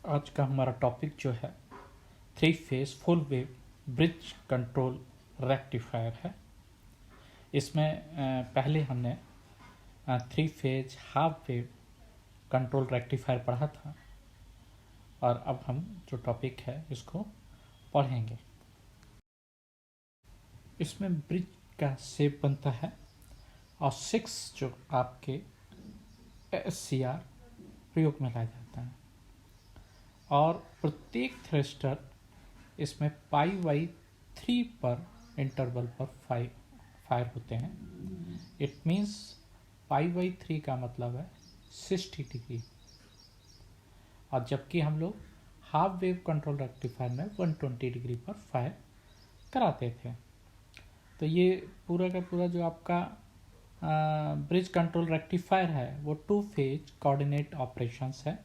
आज का हमारा टॉपिक जो है 3 phase full wave bridge control rectifier है। इसमें पहले हमने 3 phase half wave control rectifier पढ़ा था और अब हम जो टॉपिक है इसको पढ़ेंगे। इसमें ब्रिज का शेप बनता है और 6 जो आपके SCR प्रयोग में लाया जाता है और प्रत्येक थ्रस्टर इसमें π/3 पर इंटरवल पर फायर होते हैं। इट मीन्स π/3 का मतलब है 60 डिग्री, और जबकि हम लोग हाफ वेव कंट्रोल रेक्टिफायर में 120 डिग्री पर फायर कराते थे। तो ये पूरा का पूरा जो आपका ब्रिज कंट्रोल रेक्टिफायर है वो 2 फेज कोऑर्डिनेट ऑपरेशंस है।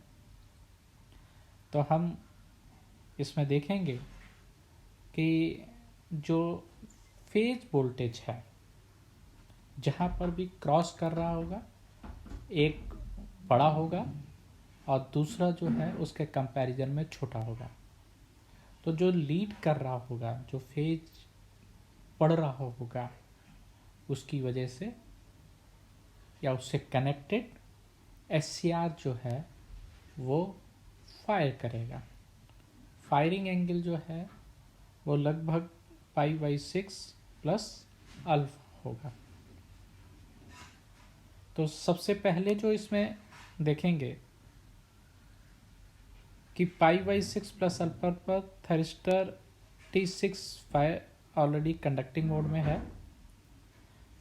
तो हम इसमें देखेंगे कि जो फेज वोल्टेज है जहाँ पर भी क्रॉस कर रहा होगा एक बड़ा होगा और दूसरा जो है उसके कंपैरिजन में छोटा होगा। तो जो लीड कर रहा होगा, जो फेज पड़ रहा होगा, उसकी वजह से या उससे कनेक्टेड SCR जो है वो फायर करेगा। फायरिंग एंगल जो है वो लगभग π/6 प्लस अल्फा होगा। तो सबसे पहले जो इसमें देखेंगे कि π/6 प्लस अल्फा पर थरिस्टर T6 fire already conducting mode में है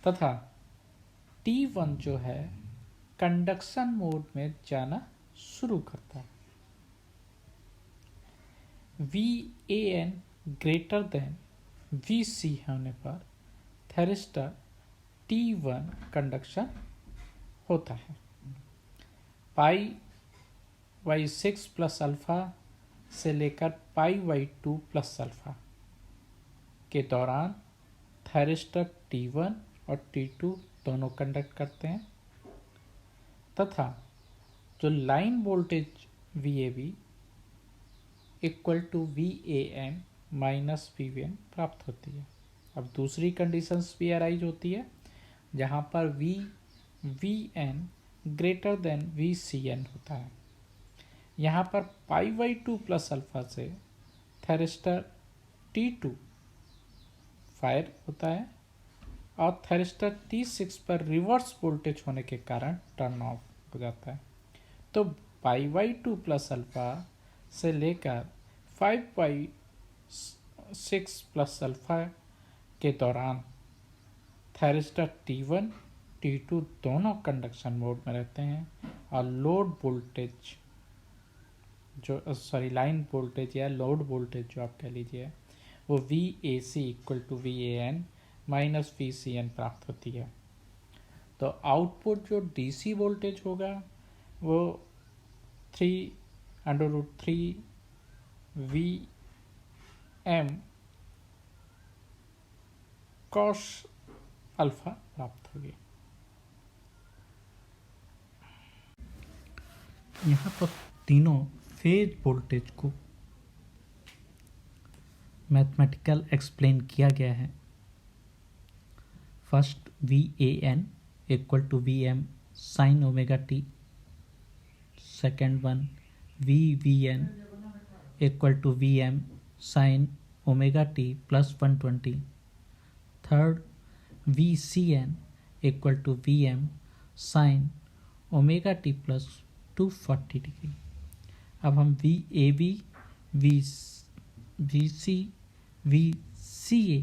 तथा T1 जो है कंडक्शन मोड में जाना शुरू करता है। VAN ग्रेटर देन VC होने पर थरिस्टर T1 कंडक्शन होता है। π/6 प्लस अल्फा से लेकर π/2 प्लस अल्फा के दौरान थरिस्टर T1 और T2 दोनों कंडक्ट करते हैं तथा जो line voltage VAB equal to VAN minus VBN प्राप्त होती है। अब दूसरी कंडीशंस भी अराइज होती है जहाँ पर VN ग्रेटर देन VCN होता है। यहाँ पर π/2 प्लस अल्फा से थरिस्टर T2 फायर होता है और थरिस्टर T6 पर रिवर्स वोल्टेज होने के कारण टर्न ऑफ हो जाता है। तो π/2 प्लस अल्फा से लेकर 5/6 प्लस अल्फा के दौरान थरिस्टर T1 T2 दोनों कंडक्शन मोड में रहते हैं और लोड वोल्टेज जो लाइन वोल्टेज या लोड वोल्टेज जो आप कह लीजिए वो VAC equal to VAN minus VCN प्राप्त होती है। तो आउटपुट जो DC वोल्टेज होगा वो 3√3 VM cos अल्फा प्राप्त होगी। यहाँ पर तीनों फेज वोल्टेज को मैथमेटिकल एक्सप्लेन किया गया है। First VAN equal to VM sine omega t, second one VBN equal to VM sine omega t plus 120, third VCN equal to VM sine omega t plus 240 degree. अब हम VAB VC VCA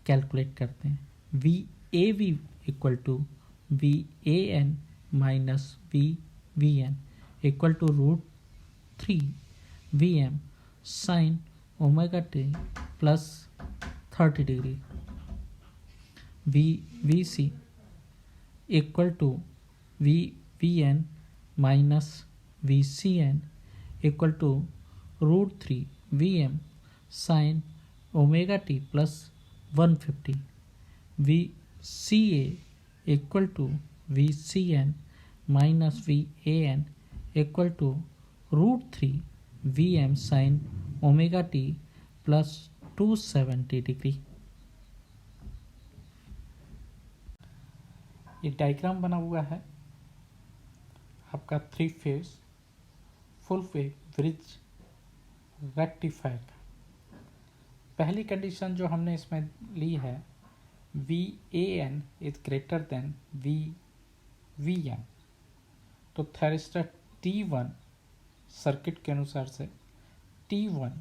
calculate करते हैं। VAB equal to VAN minus VBN equal to √3 VM sine omega t plus 30 degree. VC equal to VBN minus VCN equal to √3 VM sine omega t plus 150। VCA equal to VCN minus VAN equal to √3 Vm sin omega t plus 270 degree. ये diagram बना हुआ है आपका 3 phase full wave bridge rectifier का। पहली condition जो हमने इसमें ली है VAN is greater than VN, तो थैरिस्टर T1 सर्किट के अनुसार से T1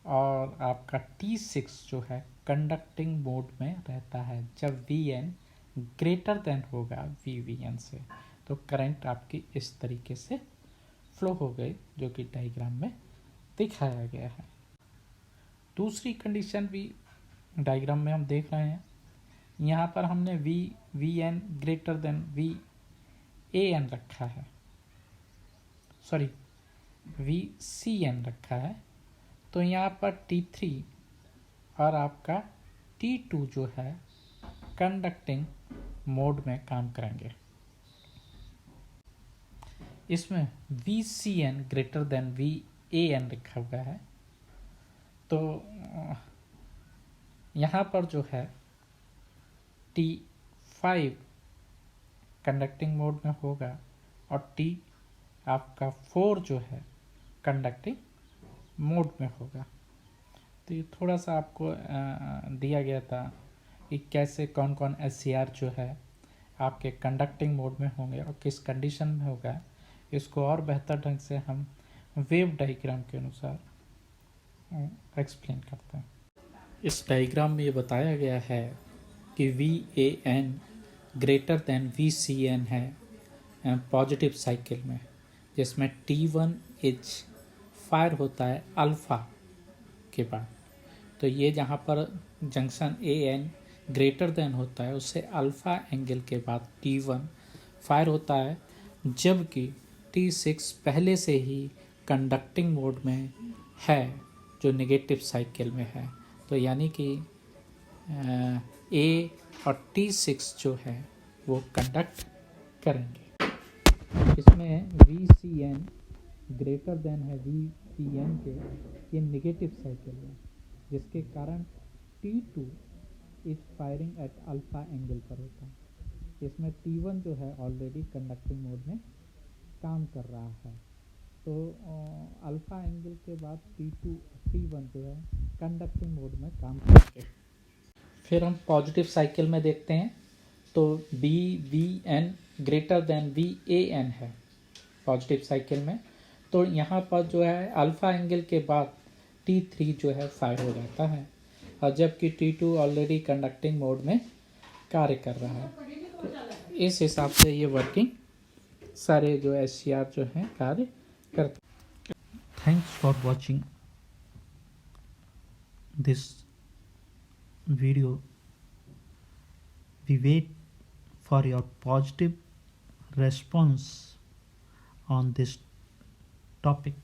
और आपका T6 जो है कंडक्टिंग मोड में रहता है जब Vn ग्रेटर देन होगा VVN से, तो करंट आपकी इस तरीके से फ्लो हो गई जो कि डायग्राम में दिखाया गया है। दूसरी कंडीशन भी डायग्राम में हम देख रहे हैं, यहाँ पर हमने VN ग्रेटर देन VAN रखा है, सॉरी VCN रखा है, तो यहाँ पर T3 और आपका T2 जो है कंडक्टिंग मोड में काम करेंगे। इसमें VCN ग्रेटर देन VAN रखा हुआ है, तो यहाँ पर जो है T5 कंडक्टिंग मोड में होगा और T आपका 4 जो है कंडक्टिंग मोड में होगा। तो ये थोड़ा सा आपको दिया गया था कि कैसे कौन कौन SCR जो है आपके कंडक्टिंग मोड में होंगे और किस कंडीशन में होगा, इसको और बेहतर ढंग से हम वेव डायग्राम के अनुसार एक्सप्लेन करते हैं। इस डायग्राम में ये बताया गया है कि VAN ग्रेटर देन VCN है पॉजिटिव साइकिल में, जिसमें T1 इज फायर होता है अल्फ़ा के बाद। तो ये जहाँ पर जंक्शन AN ग्रेटर देन होता है उससे अल्फ़ा एंगल के बाद T1 फायर होता है, जबकि T6 पहले से ही कंडक्टिंग मोड में है जो नेगेटिव साइकिल में है। तो यानी कि A और T6 जो है वो कंडक्ट करेंगे। इसमें VCN ग्रेटर देन है VPN के, ये नेगेटिव साइकिल है, जिसके कारण T2 is firing at alpha angle पर होता है। इसमें T1 जो है ऑलरेडी कंडक्टिंग मोड में काम कर रहा है, तो अल्फा एंगल के बाद T1 जो है कंडक्टिंग मोड में काम करेंगे। फिर हम पॉजिटिव साइकिल में देखते हैं, तो VN ग्रेटर देन VAN है पॉजिटिव साइकिल में, तो यहाँ पर जो है अल्फ़ा एंगल के बाद T3 जो है फायर हो जाता है, और जबकि T2 ऑलरेडी कंडक्टिंग मोड में कार्य कर रहा है। तो इस हिसाब से ये वर्किंग सारे जो SCR जो हैं कार्य करते। Thanks for watching this video. We wait for your positive response on this topic.